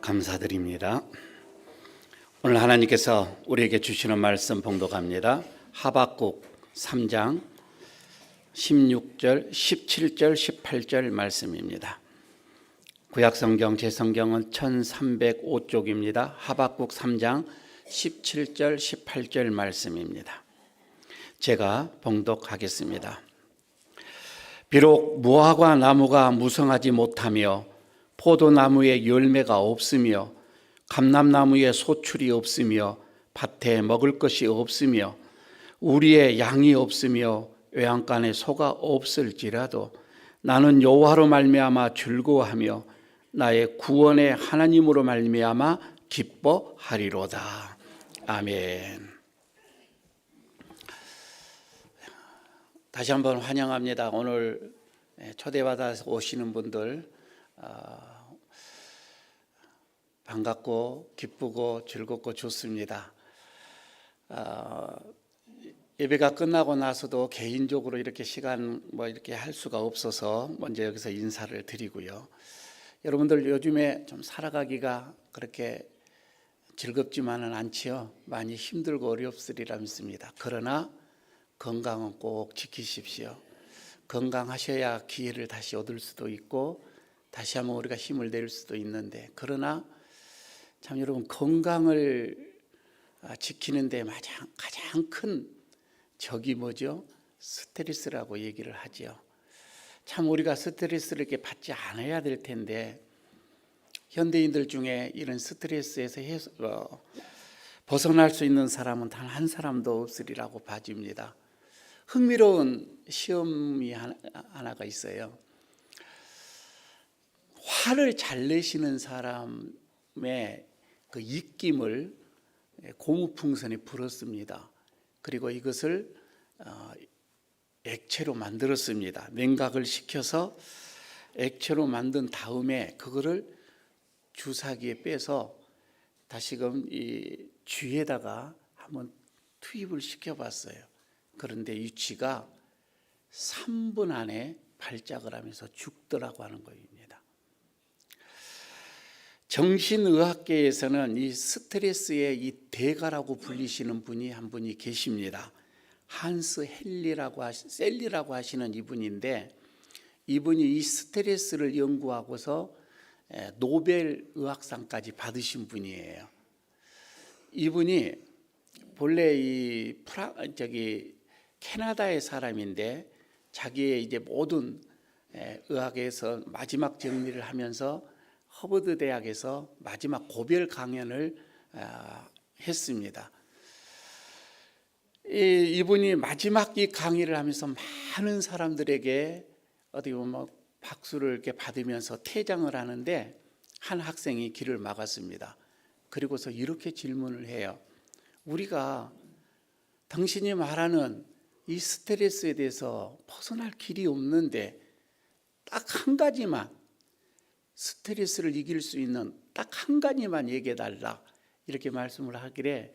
감사드립니다. 오늘 하나님께서 우리에게 주시는 말씀 봉독합니다. 하박국 3장 16절, 17절, 18절 말씀입니다. 구약성경 제 성경은 1305쪽입니다. 하박국 3장 17절, 18절 말씀입니다. 제가 봉독하겠습니다. 비록 무화과 나무가 무성하지 못하며 포도나무에 열매가 없으며 감람나무에 소출이 없으며 밭에 먹을 것이 없으며 우리의 양이 없으며 외양간에 소가 없을지라도 나는 여호와로 말미암아 즐거워하며 나의 구원의 하나님으로 말미암아 기뻐하리로다. 아멘. 다시 한번 환영합니다. 오늘 초대받아서 오시는 분들 반갑고 기쁘고 즐겁고 좋습니다. 예배가 끝나고 나서도 개인적으로 이렇게 시간 이렇게 할 수가 없어서 먼저 여기서 인사를 드리고요. 여러분들 요즘에 좀 살아가기가 그렇게 즐겁지만은 않지요. 많이 힘들고 어렵으리라 믿습니다. 그러나 건강은 꼭 지키십시오. 건강하셔야 기회를 다시 얻을 수도 있고 다시 한번 우리가 힘을 낼 수도 있는데, 그러나 참 여러분, 건강을 지키는 데 가장 큰 적이 뭐죠? 스트레스라고 얘기를 하죠. 참 우리가 스트레스를 이렇게 받지 않아야 될 텐데 현대인들 중에 이런 스트레스에서 벗어날 수 있는 사람은 단 한 사람도 없으리라고 봐집니다. 흥미로운 시험이 하나가 있어요. 화를 잘 내시는 사람의 그 입김을 고무풍선에 불었습니다. 그리고 이것을 액체로 만들었습니다. 냉각을 시켜서 액체로 만든 다음에 그거를 주사기에 빼서 다시금 이 쥐에다가 한번 투입을 시켜봤어요. 그런데 이 쥐가 3분 안에 발작을 하면서 죽더라고 하는 겁니다. 정신의학계에서는 이 스트레스의 이 대가라고 불리시는 분이 한 분이 계십니다. 한스 셀리라고 하시는 이분인데, 이분이 이 스트레스를 연구하고서 노벨 의학상까지 받으신 분이에요. 이분이 본래 캐나다의 사람인데 자기의 이제 모든 의학에서 마지막 정리를 하면서 허버드 대학에서 마지막 고별 강연을 했습니다. 이분이 마지막 이 강의를 하면서 많은 사람들에게 어떻게 보면 박수를 이렇게 받으면서 퇴장을 하는데 한 학생이 길을 막았습니다. 그리고서 이렇게 질문을 해요. 우리가 당신이 말하는 이 스트레스에 대해서 벗어날 길이 없는데 딱 한 가지만, 스트레스를 이길 수 있는 딱 한 가지만 얘기해 달라, 이렇게 말씀을 하길래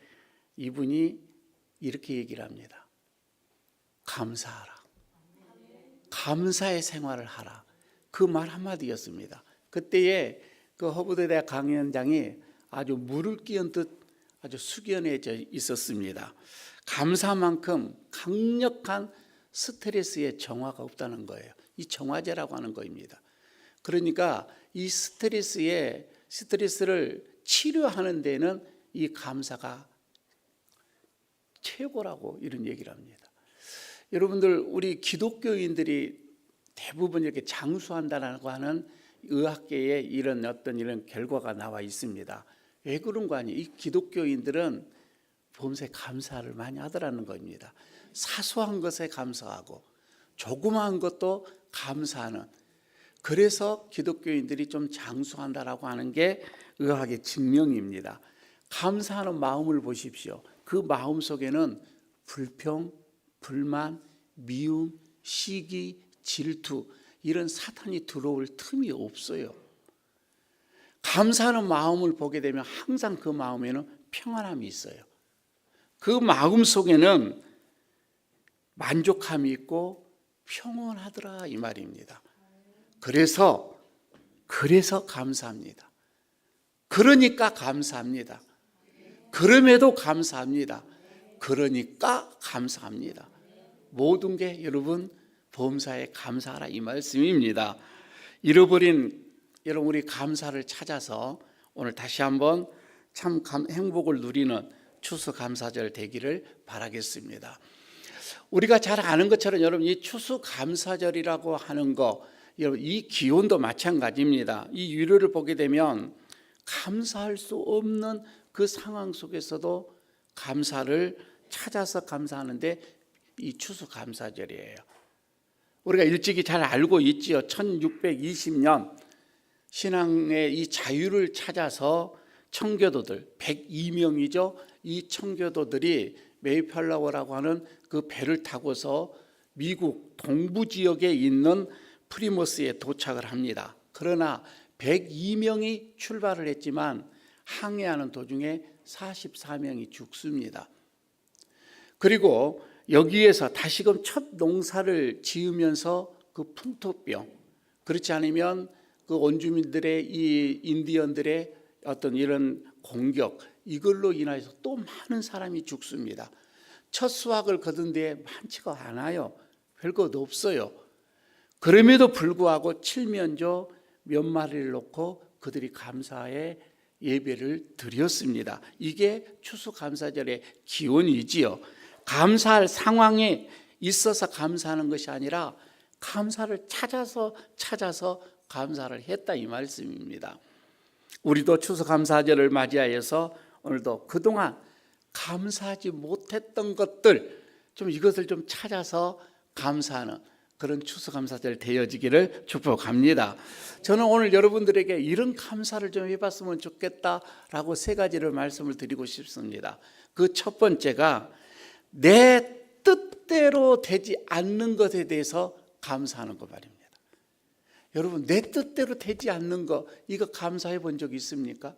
이분이 이렇게 얘기를 합니다. 감사하라. 감사의 생활을 하라. 그 말 한마디였습니다. 그때에 그 허버드 대학 강연장이 아주 물을 끼얹은 듯 아주 숙연해져 있었습니다. 감사만큼 강력한 스트레스의 정화가 없다는 거예요. 이 정화제라고 하는 겁니다. 그러니까 이 스트레스를 치료하는 데는 이 감사가 최고라고 이런 얘기를 합니다. 여러분들, 우리 기독교인들이 대부분 이렇게 장수한다라고 하는 의학계에 이런 결과가 나와 있습니다. 왜 그런 거 아니에요? 이 기독교인들은 범사에 감사를 많이 하더라는 겁니다. 사소한 것에 감사하고 조그마한 것도 감사하는, 그래서 기독교인들이 좀 장수한다라고 하는 게 의학의 증명입니다. 감사하는 마음을 보십시오. 그 마음 속에는 불평, 불만, 미움, 시기, 질투, 이런 사탄이 들어올 틈이 없어요. 감사하는 마음을 보게 되면 항상 그 마음에는 평안함이 있어요. 그 마음 속에는 만족함이 있고 평온하더라, 이 말입니다. 그래서 감사합니다. 그 그러니까 감사합니다. 그럼에도 감사합니다. 그러니까 감사합니다. 모든 게 여러분 범사에 감사하라 이 말씀입니다. 잃어버린 여러분 우리 감사를 찾아서 오늘 다시 한번 참 행복을 누리는 추수감사절 되기를 바라겠습니다. 우리가 잘 아는 것처럼 여러분 이 추수감사절이라고 하는 거 여러분 이 기온도 마찬가지입니다. 이 유료를 보게 되면 감사할 수 없는 그 상황 속에서도 감사를 찾아서 감사하는데 이 추수감사절이에요. 우리가 일찍이 잘 알고 있지요. 1620년 신앙의 이 자유를 찾아서 청교도들 102명이죠. 이 청교도들이 메이플라워라고 하는 그 배를 타고서 미국 동부 지역에 있는 프리머스에 도착을 합니다. 그러나 102명이 출발을 했지만 항해하는 도중에 44명이 죽습니다. 그리고 여기에서 다시금 첫 농사를 지으면서 그 풍토병, 그렇지 않으면 그 원주민들의 이 인디언들의 어떤 이런 공격, 이걸로 인해서 또 많은 사람이 죽습니다. 첫 수확을 거둔 데에 많지가 않아요. 별것 없어요. 그럼에도 불구하고 칠면조 몇 마리를 놓고 그들이 감사의 예배를 드렸습니다. 이게 추수감사절의 기원이지요. 감사할 상황에 있어서 감사하는 것이 아니라 감사를 찾아서 감사를 했다 이 말씀입니다. 우리도 추수감사절을 맞이하여서 오늘도 그동안 감사하지 못했던 것들 좀 이것을 좀 찾아서 감사하는 그런 추수감사절 되어지기를 축복합니다. 저는 오늘 여러분들에게 이런 감사를 좀 해봤으면 좋겠다라고 세 가지를 말씀을 드리고 싶습니다. 그 첫 번째가 내 뜻대로 되지 않는 것에 대해서 감사하는 것 말입니다. 여러분 내 뜻대로 되지 않는 거 이거 감사해 본 적 있습니까?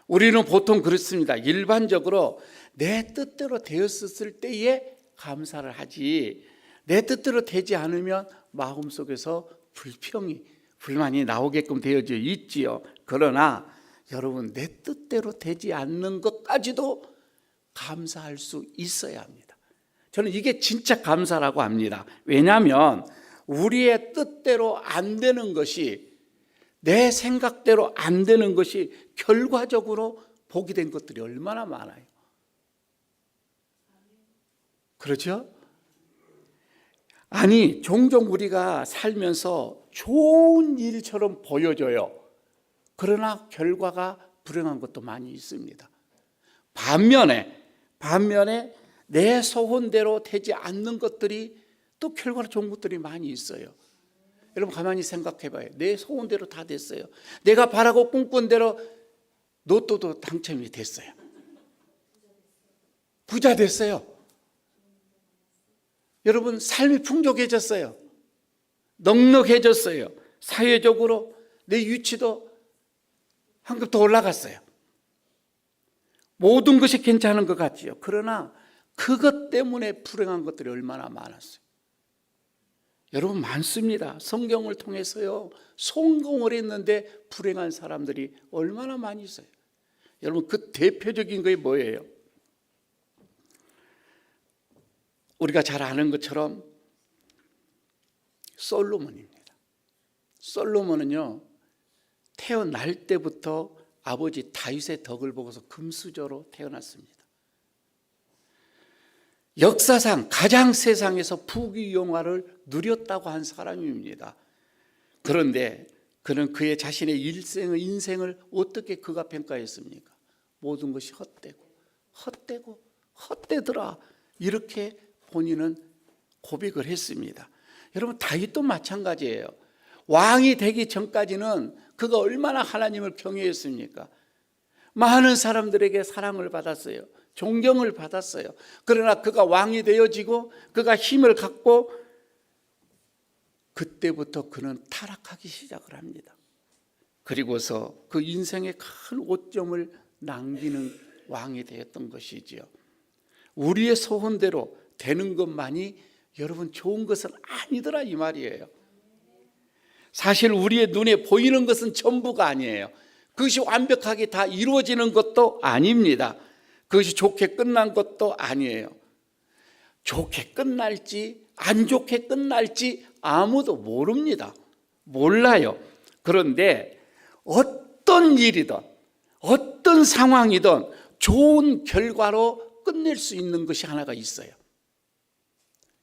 우리는 보통 그렇습니다. 일반적으로 내 뜻대로 되었을 때에 감사를 하지 내 뜻대로 되지 않으면 마음속에서 불만이 나오게끔 되어져 있지요. 그러나 여러분 내 뜻대로 되지 않는 것까지도 감사할 수 있어야 합니다. 저는 이게 진짜 감사라고 합니다. 왜냐하면 우리의 뜻대로 안 되는 것이 내 생각대로 안 되는 것이 결과적으로 복이 된 것들이 얼마나 많아요. 그렇죠? 아니 종종 우리가 살면서 좋은 일처럼 보여져요. 그러나 결과가 불행한 것도 많이 있습니다. 반면에 내 소원대로 되지 않는 것들이 또 결과로 좋은 것들이 많이 있어요. 여러분 가만히 생각해 봐요. 내 소원대로 다 됐어요. 내가 바라고 꿈꾼 대로 로또도 당첨이 됐어요. 부자 됐어요. 여러분 삶이 풍족해졌어요. 넉넉해졌어요. 사회적으로 내 위치도 한 급 더 올라갔어요. 모든 것이 괜찮은 것 같지요. 그러나 그것 때문에 불행한 것들이 얼마나 많았어요. 여러분 많습니다. 성경을 통해서요 성공을 했는데 불행한 사람들이 얼마나 많이 있어요. 여러분 그 대표적인 게 뭐예요? 우리가 잘 아는 것처럼 솔로몬입니다. 솔로몬은요 태어날 때부터 아버지 다윗의 덕을 보고서 금수저로 태어났습니다. 역사상 가장 세상에서 부귀영화를 누렸다고 한 사람입니다. 그런데 그는 그의 자신의 인생을 어떻게 그가 평가했습니까? 모든 것이 헛되더라 이렇게 본인은 고백을 했습니다. 여러분 다윗도 마찬가지예요. 왕이 되기 전까지는 그가 얼마나 하나님을 경외했습니까? 많은 사람들에게 사랑을 받았어요. 존경을 받았어요. 그러나 그가 왕이 되어지고 그가 힘을 갖고 그때부터 그는 타락하기 시작을 합니다. 그리고서 그 인생의 큰 오점을 남기는 왕이 되었던 것이지요. 우리의 소원대로 되는 것만이 여러분 좋은 것은 아니더라 이 말이에요. 사실 우리의 눈에 보이는 것은 전부가 아니에요. 그것이 완벽하게 다 이루어지는 것도 아닙니다. 그것이 좋게 끝난 것도 아니에요. 좋게 끝날지 안 좋게 끝날지 아무도 모릅니다. 몰라요. 그런데 어떤 일이든 어떤 상황이든 좋은 결과로 끝낼 수 있는 것이 하나가 있어요.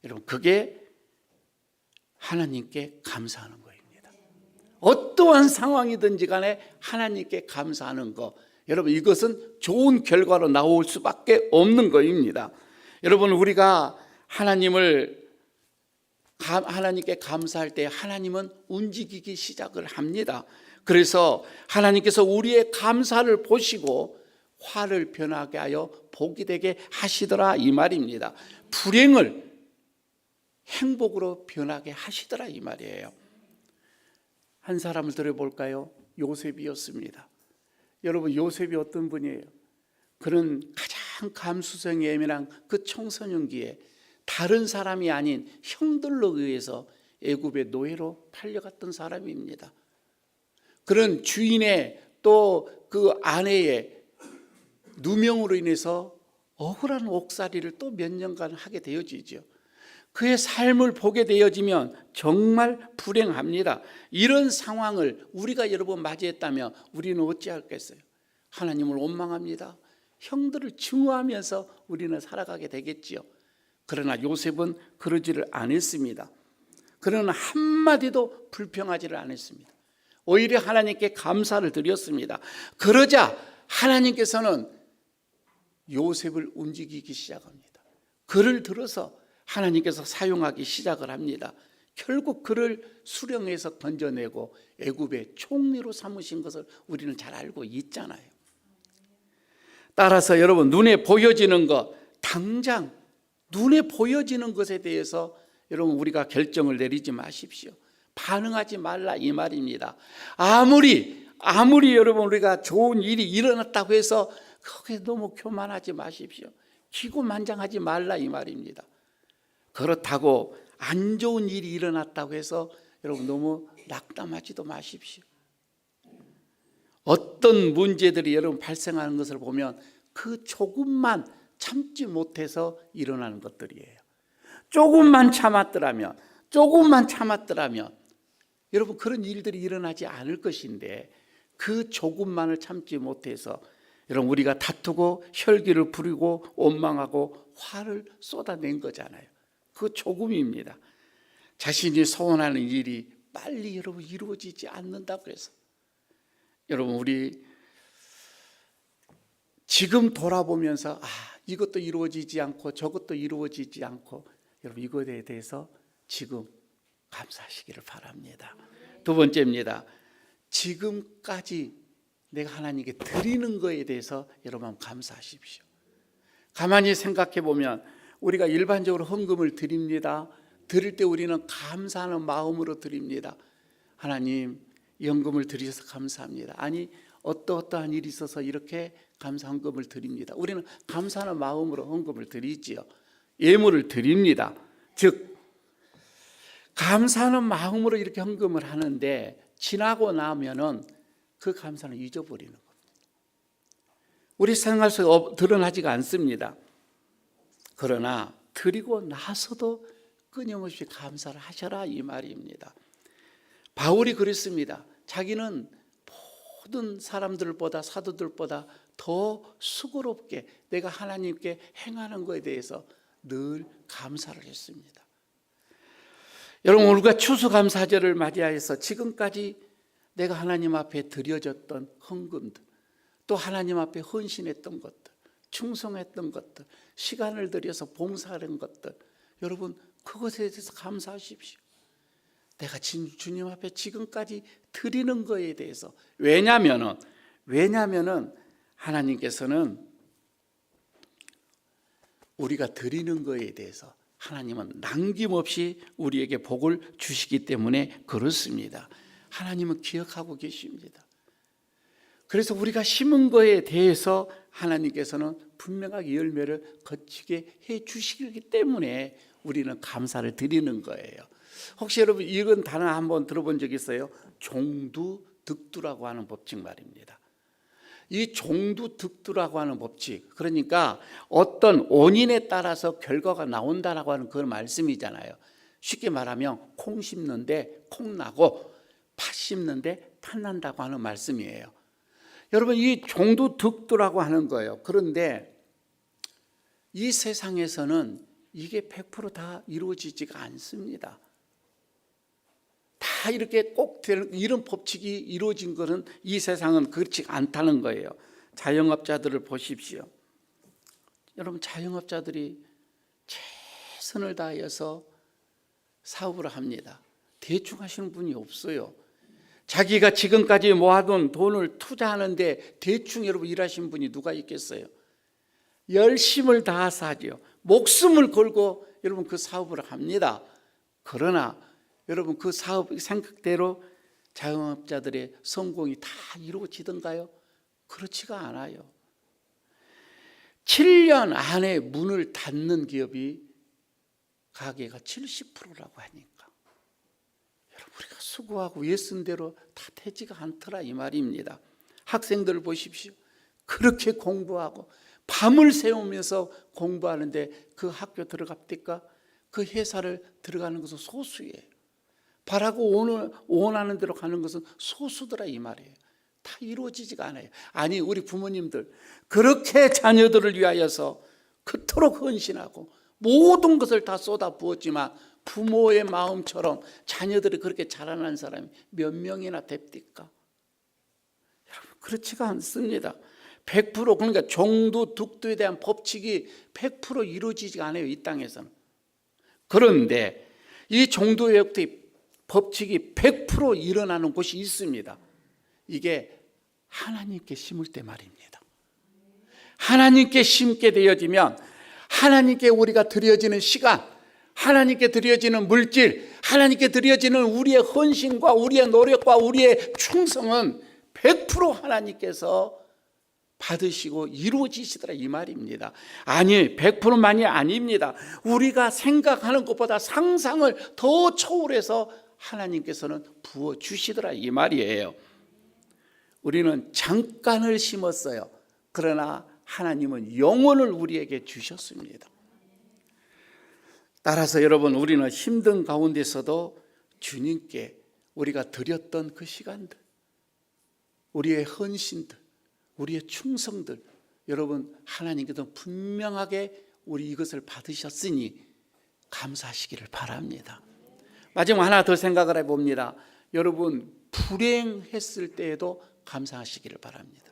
여러분, 그게 하나님께 감사하는 거입니다. 어떠한 상황이든지 간에 하나님께 감사하는 거, 여러분, 이것은 좋은 결과로 나올 수밖에 없는 거입니다. 여러분, 우리가 하나님께 감사할 때 하나님은 움직이기 시작을 합니다. 그래서 하나님께서 우리의 감사를 보시고 화를 변하게 하여 복이 되게 하시더라, 이 말입니다. 불행을 행복으로 변하게 하시더라, 이 말이에요. 한 사람을 들어볼까요? 요셉이었습니다. 여러분, 요셉이 어떤 분이에요? 그는 가장 감수성이 예민한 그 청소년기에 다른 사람이 아닌 형들로 의해서 애굽의 노예로 팔려갔던 사람입니다. 그런 주인의 또 그 아내의 누명으로 인해서 억울한 옥살이를 또 몇 년간 하게 되어지죠. 그의 삶을 보게 되어지면 정말 불행합니다. 이런 상황을 우리가 여러분 맞이했다면 우리는 어찌하겠어요? 하나님을 원망합니다. 형들을 증오하면서 우리는 살아가게 되겠지요. 그러나 요셉은 그러지를 않았습니다. 그는 한마디도 불평하지를 않았습니다. 오히려 하나님께 감사를 드렸습니다. 그러자 하나님께서는 요셉을 움직이기 시작합니다. 그를 들어서 하나님께서 사용하기 시작을 합니다. 결국 그를 수령에서 건져내고 애굽의 총리로 삼으신 것을 우리는 잘 알고 있잖아요. 따라서 여러분, 눈에 보여지는 것, 당장 눈에 보여지는 것에 대해서 여러분 우리가 결정을 내리지 마십시오. 반응하지 말라, 이 말입니다. 아무리 여러분 우리가 좋은 일이 일어났다고 해서 거기에 너무 교만하지 마십시오. 기고만장하지 말라, 이 말입니다. 그렇다고 안 좋은 일이 일어났다고 해서 여러분 너무 낙담하지도 마십시오. 어떤 문제들이 여러분 발생하는 것을 보면 그 조금만 참지 못해서 일어나는 것들이에요. 조금만 참았더라면 여러분 그런 일들이 일어나지 않을 것인데, 그 조금만을 참지 못해서 여러분 우리가 다투고 혈기를 부리고 원망하고 화를 쏟아낸 거잖아요. 그 조금입니다. 자신이 소원하는 일이 빨리 여러분 이루어지지 않는다고 해서 여러분 우리 지금 돌아보면서 이것도 이루어지지 않고 저것도 이루어지지 않고 여러분 이거에 대해서 지금 감사하시기를 바랍니다. 두 번째입니다. 지금까지 내가 하나님께 드리는 것에 대해서 여러분 감사하십시오. 가만히 생각해 보면 우리가 일반적으로 헌금을 드립니다. 드릴 때 우리는 감사하는 마음으로 드립니다. 하나님, 이 헌금을 드리셔서 감사합니다. 아니, 어떠한 일이 있어서 이렇게 감사 헌금을 드립니다. 우리는 감사하는 마음으로 헌금을 드리지요. 예물을 드립니다. 즉 감사하는 마음으로 이렇게 헌금을 하는데 지나고 나면은 그 감사는 잊어버리는 겁니다. 우리 생활 속에 드러나지가 않습니다. 그러나 드리고 나서도 끊임없이 감사를 하셔라, 이 말입니다. 바울이 그랬습니다. 자기는 모든 사람들보다, 사도들보다 더 수고롭게 내가 하나님께 행하는 것에 대해서 늘 감사를 했습니다. 여러분, 우리가 추수감사절을 맞이하여서 지금까지 내가 하나님 앞에 드려졌던 헌금들, 또 하나님 앞에 헌신했던 것들, 충성했던 것들, 시간을 들여서 봉사하는 것들, 여러분 그것에 대해서 감사하십시오. 내가 주님 앞에 지금까지 드리는 것에 대해서. 왜냐하면은 하나님께서는 우리가 드리는 것에 대해서 하나님은 남김없이 우리에게 복을 주시기 때문에 그렇습니다. 하나님은 기억하고 계십니다. 그래서 우리가 심은 것에 대해서 하나님께서는 분명하게 열매를 거치게 해 주시기 때문에 우리는 감사를 드리는 거예요. 혹시 여러분 이런 단어 한번 들어본 적 있어요? 종두득두라고 하는 법칙 말입니다. 이 종두득두라고 하는 법칙, 그러니까 어떤 원인에 따라서 결과가 나온다라고 하는 그런 말씀이잖아요. 쉽게 말하면 콩 심는데 콩 나고 팥 심는데 팥 난다고 하는 말씀이에요. 여러분, 이 종두득두라고 하는 거예요. 그런데 이 세상에서는 이게 100% 다 이루어지지가 않습니다. 다 이렇게 꼭 이런 법칙이 이루어진 것은 이 세상은 그렇지 않다는 거예요. 자영업자들을 보십시오. 여러분, 자영업자들이 최선을 다해서 사업을 합니다. 대충 하시는 분이 없어요. 자기가 지금까지 모아둔 돈을 투자하는데 대충 여러분 일하신 분이 누가 있겠어요? 열심을 다해서 하죠. 목숨을 걸고 여러분 그 사업을 합니다. 그러나 여러분 그 사업 생각대로 자영업자들의 성공이 다 이루어지던가요? 그렇지가 않아요. 7년 안에 문을 닫는 기업이 가게가 70%라고 하니까 여러분, 우리가 수고하고 예쓴 대로 다 되지가 않더라 이 말입니다. 학생들 보십시오. 그렇게 공부하고 밤을 새우면서 공부하는데 그 학교 들어갑니까? 그 회사를 들어가는 것은 소수예요. 바라고 원하는 대로 가는 것은 소수더라 이 말이에요. 다 이루어지지가 않아요. 아니, 우리 부모님들 그렇게 자녀들을 위하여서 그토록 헌신하고 모든 것을 다 쏟아 부었지만 부모의 마음처럼 자녀들이 그렇게 자라난 사람이 몇 명이나 됩니까? 여러분, 그렇지가 않습니다. 100% 그러니까 종두득두에 대한 법칙이 100% 이루어지지 않아요, 이 땅에서는. 그런데 이 종두의 법칙이 100% 일어나는 곳이 있습니다. 이게 하나님께 심을 때 말입니다. 하나님께 심게 되어지면 하나님께 우리가 드려지는 시간, 하나님께 드려지는 물질, 하나님께 드려지는 우리의 헌신과 우리의 노력과 우리의 충성은 100% 하나님께서 받으시고 이루어지시더라 이 말입니다. 아니, 100%만이 아닙니다. 우리가 생각하는 것보다 상상을 더 초월해서 하나님께서는 부어주시더라 이 말이에요. 우리는 잠깐을 심었어요. 그러나 하나님은 영혼을 우리에게 주셨습니다. 따라서 여러분, 우리는 힘든 가운데서도 주님께 우리가 드렸던 그 시간들, 우리의 헌신들, 우리의 충성들, 여러분 하나님께서 분명하게 우리 이것을 받으셨으니 감사하시기를 바랍니다. 마지막 하나 더 생각을 해봅니다. 여러분, 불행했을 때에도 감사하시기를 바랍니다.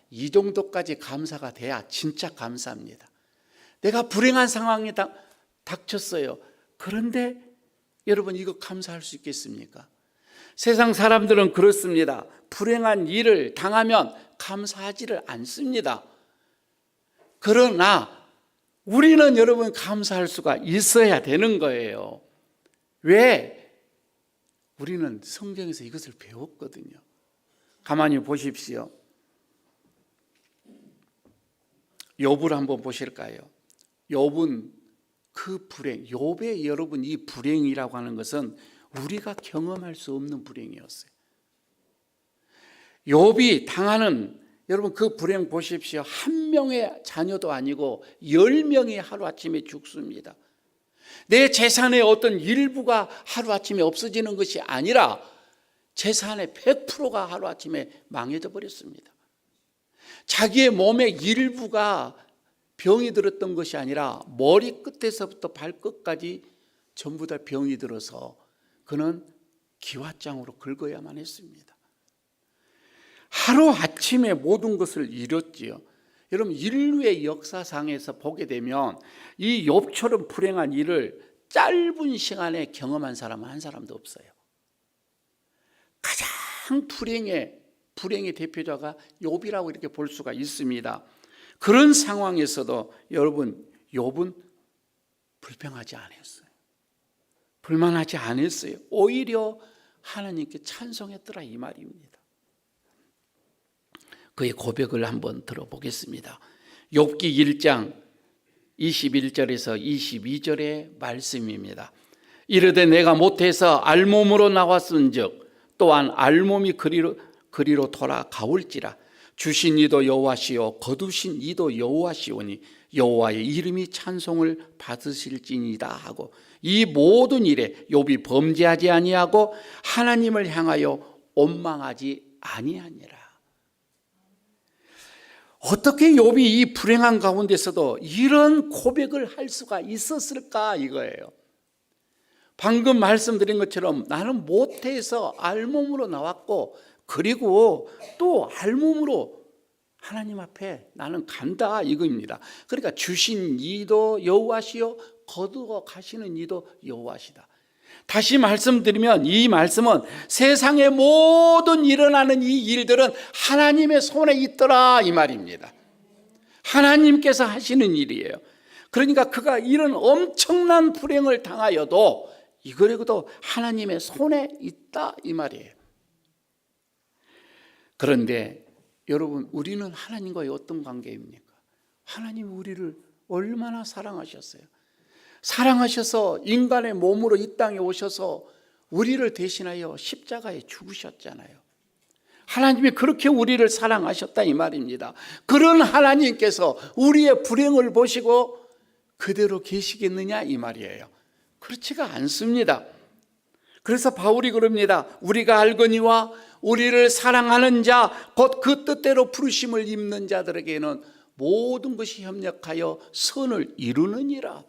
이 정도까지 감사가 돼야 진짜 감사합니다. 내가 불행한 상황에 닥쳤어요. 그런데 여러분, 이거 감사할 수 있겠습니까? 세상 사람들은 그렇습니다. 불행한 일을 당하면 감사하지를 않습니다. 그러나 우리는 여러분 감사할 수가 있어야 되는 거예요. 왜? 우리는 성경에서 이것을 배웠거든요. 가만히 보십시오. 욥을 한번 보실까요? 욥은 그 불행, 욥의 여러분 이 불행이라고 하는 것은 우리가 경험할 수 없는 불행이었어요. 욥이 당하는 여러분 그 불행 보십시오. 한 명의 자녀도 아니고 10명이 하루아침에 죽습니다. 내 재산의 어떤 일부가 하루아침에 없어지는 것이 아니라 재산의 100%가 하루아침에 망해져 버렸습니다. 자기의 몸의 일부가 병이 들었던 것이 아니라 머리 끝에서부터 발끝까지 전부 다 병이 들어서 그는 기왓장으로 긁어야만 했습니다. 하루아침에 모든 것을 잃었지요. 여러분, 인류의 역사상에서 보게 되면 이 욥처럼 불행한 일을 짧은 시간에 경험한 사람은 한 사람도 없어요. 가장 불행의 대표자가 욥이라고 이렇게 볼 수가 있습니다. 그런 상황에서도 여러분, 욥은 불평하지 않았어요. 불만하지 않았어요. 오히려 하나님께 찬송했더라 이 말입니다. 그의 고백을 한번 들어보겠습니다. 욥기 1장 21절에서 22절의 말씀입니다. 이르되 내가 못해서 알몸으로 나왔은즉 또한 알몸이 그리로 돌아가올지라 주신 이도 여호와시요 거두신 이도 여호와시오니 여호와의 이름이 찬송을 받으실지니이다 하고, 이 모든 일에 욥이 범죄하지 아니하고 하나님을 향하여 원망하지 아니하니라. 어떻게 욥이 이 불행한 가운데서도 이런 고백을 할 수가 있었을까 이거예요. 방금 말씀드린 것처럼 나는 모태에서 알몸으로 나왔고, 그리고 또 알몸으로 하나님 앞에 나는 간다 이거입니다. 그러니까 주신 이도 여호와시요 거두어 가시는 이도 여호와시다. 다시 말씀드리면 이 말씀은 세상의 모든 일어나는 이 일들은 하나님의 손에 있더라 이 말입니다. 하나님께서 하시는 일이에요. 그러니까 그가 이런 엄청난 불행을 당하여도 이거라도 하나님의 손에 있다 이 말이에요. 그런데 여러분, 우리는 하나님과의 어떤 관계입니까? 하나님이 우리를 얼마나 사랑하셨어요. 사랑하셔서 인간의 몸으로 이 땅에 오셔서 우리를 대신하여 십자가에 죽으셨잖아요. 하나님이 그렇게 우리를 사랑하셨다 이 말입니다. 그런 하나님께서 우리의 불행을 보시고 그대로 계시겠느냐 이 말이에요. 그렇지가 않습니다. 그래서 바울이 그럽니다. 우리가 알거니와 우리를 사랑하는 자 곧 그 뜻대로 부르심을 입는 자들에게는 모든 것이 협력하여 선을 이루느니라.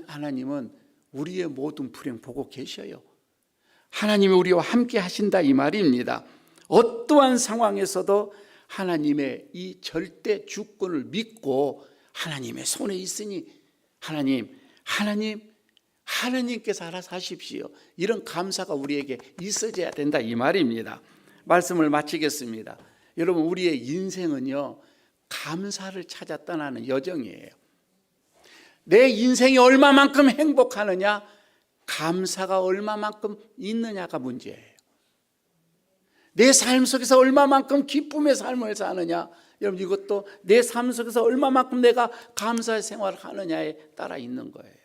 하나님은 우리의 모든 불행 보고 계셔요. 하나님이 우리와 함께 하신다 이 말입니다. 어떠한 상황에서도 하나님의 이 절대 주권을 믿고 하나님의 손에 있으니 하나님께서 알아서 하십시오. 이런 감사가 우리에게 있어져야 된다 이 말입니다. 말씀을 마치겠습니다. 여러분, 우리의 인생은요, 감사를 찾아 떠나는 여정이에요. 내 인생이 얼마만큼 행복하느냐, 감사가 얼마만큼 있느냐가 문제예요. 내 삶 속에서 얼마만큼 기쁨의 삶을 사느냐, 여러분 이것도 내 삶 속에서 얼마만큼 내가 감사의 생활을 하느냐에 따라 있는 거예요.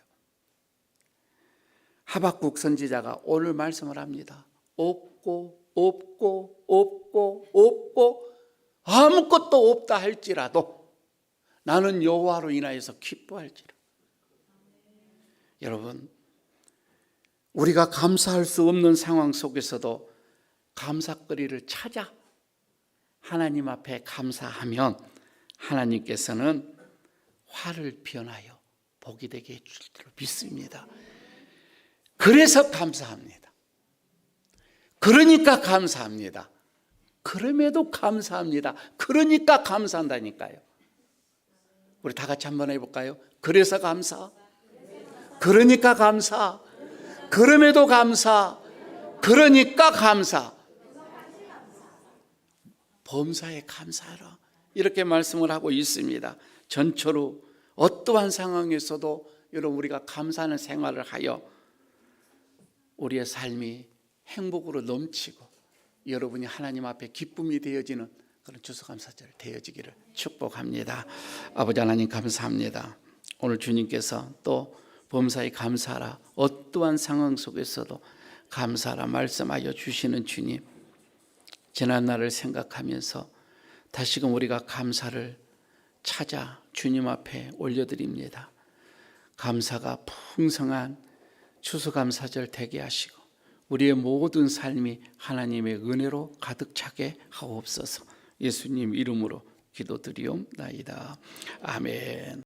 하박국 선지자가 오늘 말씀을 합니다. 없고 아무것도 없다 할지라도 나는 여호와로 인하여서 기뻐할지라. 여러분, 우리가 감사할 수 없는 상황 속에서도 감사거리를 찾아 하나님 앞에 감사하면 하나님께서는 화를 변하여 복이 되게 해줄 줄로 믿습니다. 그래서 감사합니다. 그러니까 감사합니다. 그럼에도 감사합니다. 그러니까 감사한다니까요. 우리 다 같이 한번 해볼까요? 그래서 감사, 그러니까 감사, 그럼에도 감사, 그러니까 감사, 범사에 감사하라, 이렇게 말씀을 하고 있습니다. 전처로 어떠한 상황에서도 여러분, 우리가 감사하는 생활을 하여 우리의 삶이 행복으로 넘치고 여러분이 하나님 앞에 기쁨이 되어지는 그런 추수감사절 되어지기를 축복합니다. 아버지 하나님, 감사합니다. 오늘 주님께서 또 범사에 감사하라, 어떠한 상황 속에서도 감사하라 말씀하여 주시는 주님, 지난 날을 생각하면서 다시금 우리가 감사를 찾아 주님 앞에 올려드립니다. 감사가 풍성한 추수감사절 되게 하시고 우리의 모든 삶이 하나님의 은혜로 가득 차게 하옵소서. 예수님 이름으로 기도드리옵나이다. 아멘.